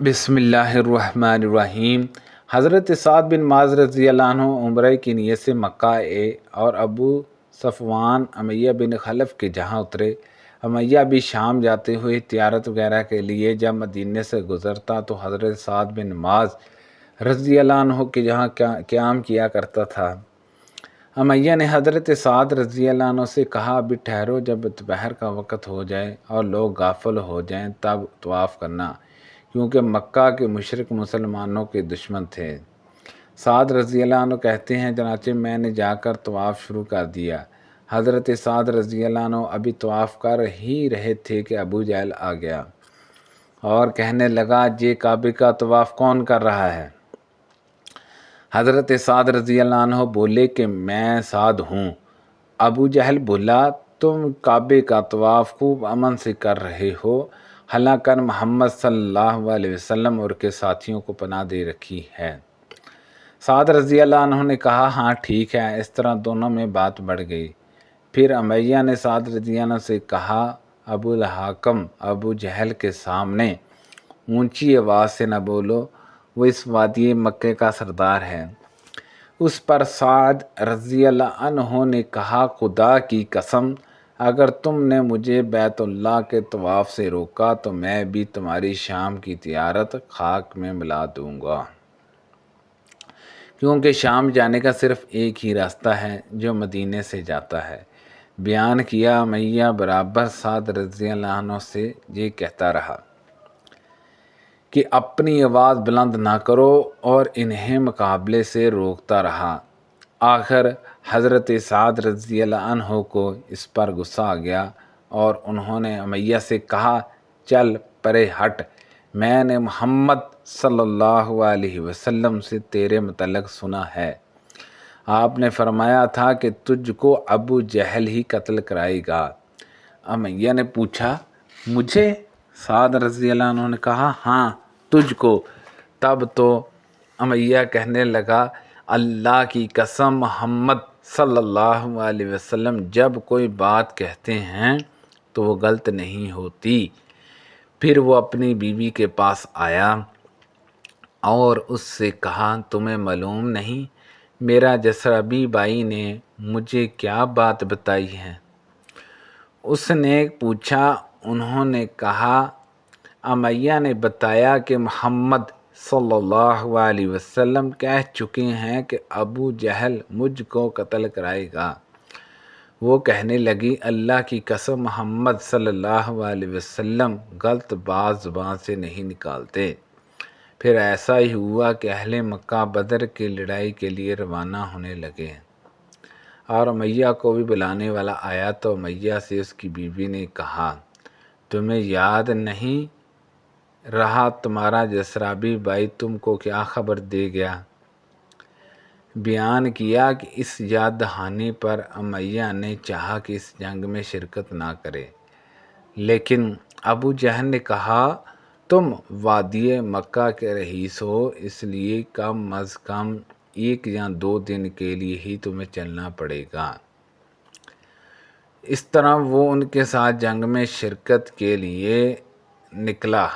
बिस्मिल्लाहिर्रहमानिर्रहीम। हज़रत साद बिन माज़ रज़ी अल्लाह अन्हु उम्रे की नीयत से मक्का आए और अबू सफ़वान उमैया बिन खलफ़ के जहाँ उतरे। उमैया भी शाम जाते हुए तिजारत वगैरह के लिए जब मदीने से गुज़रता तो हज़रत साद बिन माज़ रज़ी अल्लाह अन्हु के जहाँ क़याम किया करता था। उमैया ने हज़रत साद रज़ी अल्लाह अन्हु से कहा, अभी ठहरो, जब दोपहर का वक़्त हो जाए और लोग गाफिल हो जाएं तब तवाफ़ करना, क्योंकि मक्का के मुशरिक मुसलमानों के दुश्मन थे। साद रज़ी अल्लाह अन्हु कहते हैं, चनाचे मैंने जाकर तवाफ़ शुरू कर दिया। हज़रत साद रज़ी अल्लाह अन्हु अभी तवाफ़ कर ही रहे थे कि अबू जहल आ गया और कहने लगा, ये काबे का तवाफ़ कौन कर रहा है? हज़रत साद रज़ी अल्लाह अन्हु बोले कि मैं साद हूँ। अबू जहल बोला, तुम काबे का तवाफ़ खूब अमन से कर रहे हो, हालांकि मोहम्मद सल्लल्लाहु अलैहि वसल्लम और के साथियों को पनाह दे रखी है। साद रज़ी अल्लाह अन्हु ने कहा, हाँ ठीक है। इस तरह दोनों में बात बढ़ गई। फिर उमैया ने साद रज़ी अल्लाह से कहा, अबुल हाकम अबू जहल के सामने ऊंची आवाज़ से न बोलो, वो इस वादी मक्के का सरदार है। उस पर साद रज़ी अल्लाह अन्हु ने कहा, खुदा की कसम, अगर तुमने मुझे बैतुल्लाह के तवाफ़ से रोका तो मैं भी तुम्हारी शाम की तिजारत खाक में मिला दूंगा, क्योंकि शाम जाने का सिर्फ़ एक ही रास्ता है जो मदीने से जाता है। बयान किया, उमैया बराबर साद रज़ी अल्लाह अन्हु से ये कहता रहा कि अपनी आवाज़ बुलंद ना करो और इन्हें मुकाबले से रोकता रहा। आखिर हज़रत साद रज़ी अल्लाह अन्हु को इस पर गुस्सा आ गया और उन्होंने उमैया से कहा, चल परे हट, मैंने मोहम्मद सल्लल्लाहु अलैहि वसल्लम से तेरे मुतल्लिक़ सुना है। आपने फरमाया था कि तुझको अबू जहल ही कत्ल कराएगा। उमैया ने पूछा, मुझे? साद रज़ी अल्लाह अन्हु ने कहा, हाँ तुझको। तब तो उमैया कहने लगा, अल्लाह की कसम, मोहम्मद सल्लल्लाहु अलैहि वसल्लम जब कोई बात कहते हैं तो वो गलत नहीं होती। फिर वो अपनी बीवी के पास आया और उससे कहा, तुम्हें मालूम नहीं मेरा जसराबी भाई ने मुझे क्या बात बताई है? उसने पूछा। उन्होंने कहा, उमैया ने बताया कि मोहम्मद सल्लल्लाहु अलैहि वसल्लम कह चुके हैं कि अबू जहल मुझको कत्ल कराएगा। वो कहने लगी, अल्लाह की कसम, मोहम्मद सल्लल्लाहु अलैहि वसल्लम गलत बात ज़ुबान से नहीं निकालते। फिर ऐसा ही हुआ कि अहले मक्का बदर की लड़ाई के लिए रवाना होने लगे और उमैया को भी बुलाने वाला आया तो उमैया से उसकी बीवी ने कहा, तुम्हें याद नहीं रहा तुम्हारा जसराबी भाई तुमको क्या खबर दे गया? बयान किया कि इस याद दहानी पर उमैया ने चाहा कि इस जंग में शिरकत ना करे, लेकिन अबू जहल ने कहा, तुम वादी मक्का के रईस हो, इसलिए कम अज़ कम 1 या 2 दिन के लिए ही तुम्हें चलना पड़ेगा। इस तरह वो उनके साथ जंग में शिरकत के लिए निकला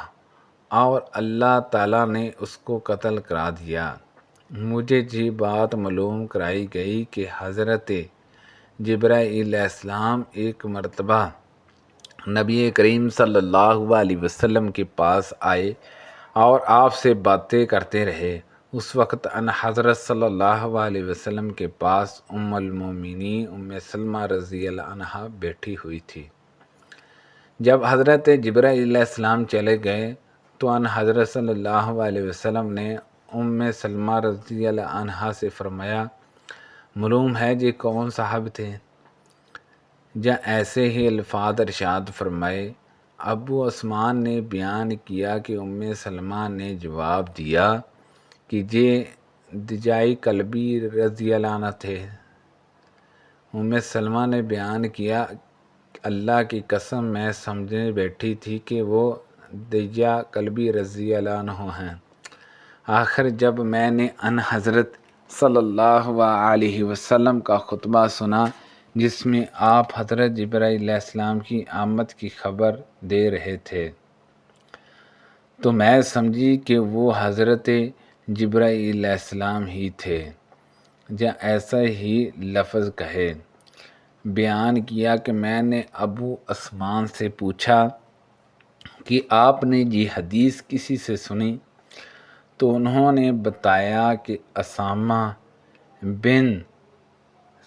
और अल्लाह ताला ने उसको कत्ल करा दिया। मुझे ये बात मालूम कराई गई कि हज़रत जिब्राईल अलैहिस्सलाम एक मरतबा नबी करीम सल्लल्लाहु अलैहि वसल्लम के पास आए और आपसे बातें करते रहे। उस वक़्त अन हज़रत सल्लल्लाहु अलैहि वसल्लम के पास उम्मुल मोमिनीन उम्मे सलमा रज़ी अल्लाह अन्हा बैठी हुई थी। जब हज़रत जिब्राईल अलैहिस्सलाम चले गए तो अन हज़रत सल्लल्लाहु अलैहि वसल्लम ने उम्मे सलमा रज़ी अल्लाह अन्हा से फरमाया, मालूम है ये कौन साहब थे? या ऐसे ही अल्फाज इरशाद फरमाए। अबू उस्मान ने बयान किया कि उम्मे सलमा ने जवाब दिया कि ये दिजाई कल्बी रज़ी अल्लाह अन्हा थे। उम्मे सलमा ने बयान किया, अल्लाह की कसम मैं समझने बैठी थी कि वो दिजा कल्बी रज़ी अल्लाह अन्हु हैं। आखिर जब मैंने अन हज़रत सल्लल्लाहु अलैहि वसल्लम का खुतबा सुना जिसमें आप हज़रत जिब्राईल अलैहिस्सलाम की आमद की खबर दे रहे थे تو میں سمجھی کہ وہ حضرت جبرائیل علیہ السلام ہی تھے، یا ایسا ہی لفظ کہے۔ بیان کیا کہ میں نے ابو عثمان سے پوچھا کہ آپ نے یہ حدیث کسی سے سنی؟ تو انہوں نے بتایا کہ اسامہ بن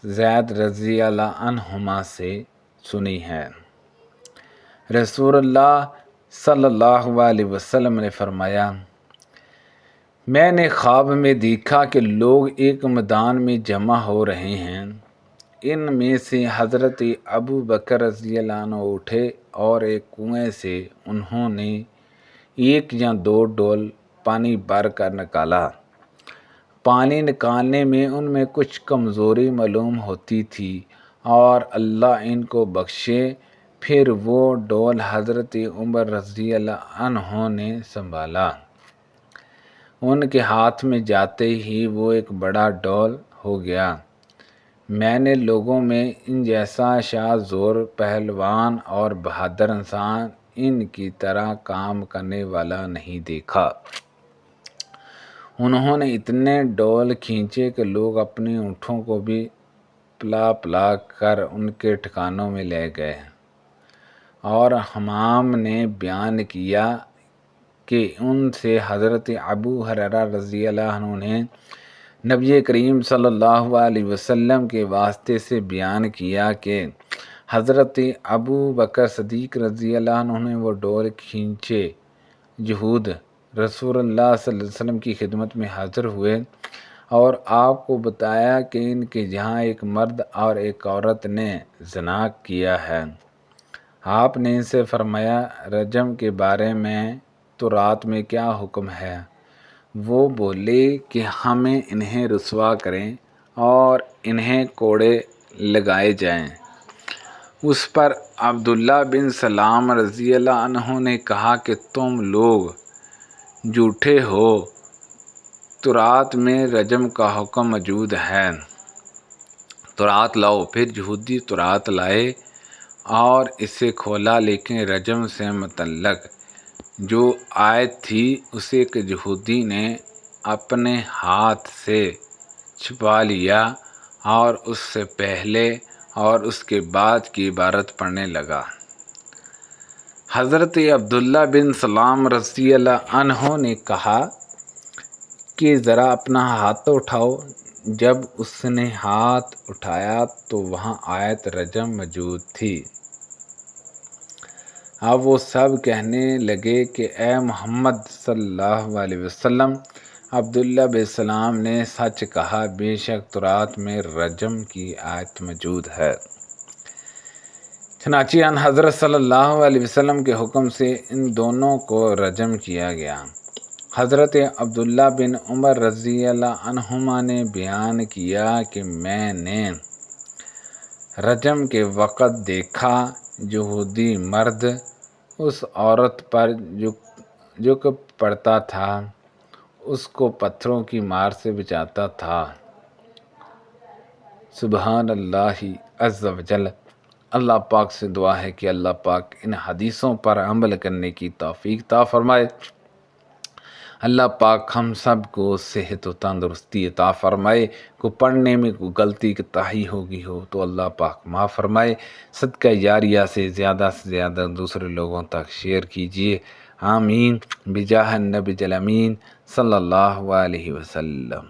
زید رضی اللہ عنہما سے سنی ہے۔ رسول اللہ صلی اللہ علیہ وسلم نے فرمایا، میں نے خواب میں دیکھا کہ لوگ ایک میدان میں جمع ہو رہے ہیں، ان میں سے حضرت ابو بکر رضی اللہ عنہ اٹھے اور ایک کنویں سے انہوں نے 1 یا 2 ڈول پانی بھر کر نکالا۔ پانی نکالنے میں ان میں کچھ کمزوری معلوم ہوتی تھی اور اللہ ان کو بخشے۔ پھر وہ ڈول حضرت عمر رضی اللہ عنہ نے سنبھالا، ان کے ہاتھ میں جاتے ہی وہ ایک بڑا ڈول ہو گیا۔ میں نے لوگوں میں ان جیسا شاہ زور پہلوان اور بہادر انسان ان کی طرح کام کرنے والا نہیں دیکھا۔ انہوں نے اتنے ڈول کھینچے کہ لوگ اپنی اونٹوں کو بھی پلا پلا کر ان کے ٹھکانوں میں لے گئے۔ اور حمام نے بیان کیا کہ ان سے حضرت ابو ہریرہ رضی اللہ عنہ نے نبی کریم صلی اللہ علیہ وسلم کے واسطے سے بیان کیا کہ حضرت ابو بکر صدیق رضی اللہ عنہ نے وہ ڈول کھینچے۔ یہود رسول اللہ صلی اللہ علیہ وسلم کی خدمت میں حاضر ہوئے اور آپ کو بتایا کہ ان کے جہاں ایک مرد اور ایک عورت نے زنا کیا ہے۔ آپ نے ان سے فرمایا، رجم کے بارے میں تو رات میں کیا حکم ہے؟ وہ بولے کہ ہمیں انہیں رسوا کریں اور انہیں کوڑے لگائے جائیں۔ اس پر عبداللہ بن سلام رضی اللہ عنہ نے کہا کہ تم لوگ جھوٹے ہو، تورات میں رجم کا حکم موجود ہے، تورات لاؤ۔ پھر یہودی تورات لائے اور اسے کھولا، لیکن رجم سے متعلق جو آیت تھی اسے ایک یہودی نے اپنے ہاتھ سے چھپا لیا اور اس سے پہلے اور اس کے بعد کی عبارت پڑھنے لگا۔ حضرت عبداللہ بن سلام رضی اللہ عنہ نے کہا کہ ذرا اپنا ہاتھ تو اٹھاؤ۔ جب اس نے ہاتھ اٹھایا تو وہاں آیت رجم موجود تھی۔ اب وہ سب کہنے لگے کہ اے محمد صلی اللہ علیہ وسلم، عبداللہ بن سلام نے سچ کہا، بے شک تورات میں رجم کی آیت موجود ہے۔ چنانچہ ان حضرت صلی اللہ علیہ وسلم کے حکم سے ان دونوں کو رجم کیا گیا۔ حضرت عبداللہ بن عمر رضی اللہ عنہما نے بیان کیا کہ میں نے رجم کے وقت دیکھا یہودی مرد اس عورت پر جو پڑتا تھا اس کو پتھروں کی مار سے بچاتا تھا۔ سبحان اللہ عز و جل۔ اللہ پاک سے دعا ہے کہ اللہ پاک ان حدیثوں پر عمل کرنے کی توفیق عطا فرمائے۔ اللہ پاک ہم سب کو صحت و تندرستی عطا فرمائے۔ کو پڑھنے میں کوئی غلطی کوتاہی ہوگی ہو تو اللہ پاک معاف فرمائے۔ صدقہ جاریہ سے زیادہ دوسرے لوگوں تک شیئر کیجیے۔ آمین بجاہ النبی الامین صلی اللہ علیہ وسلم۔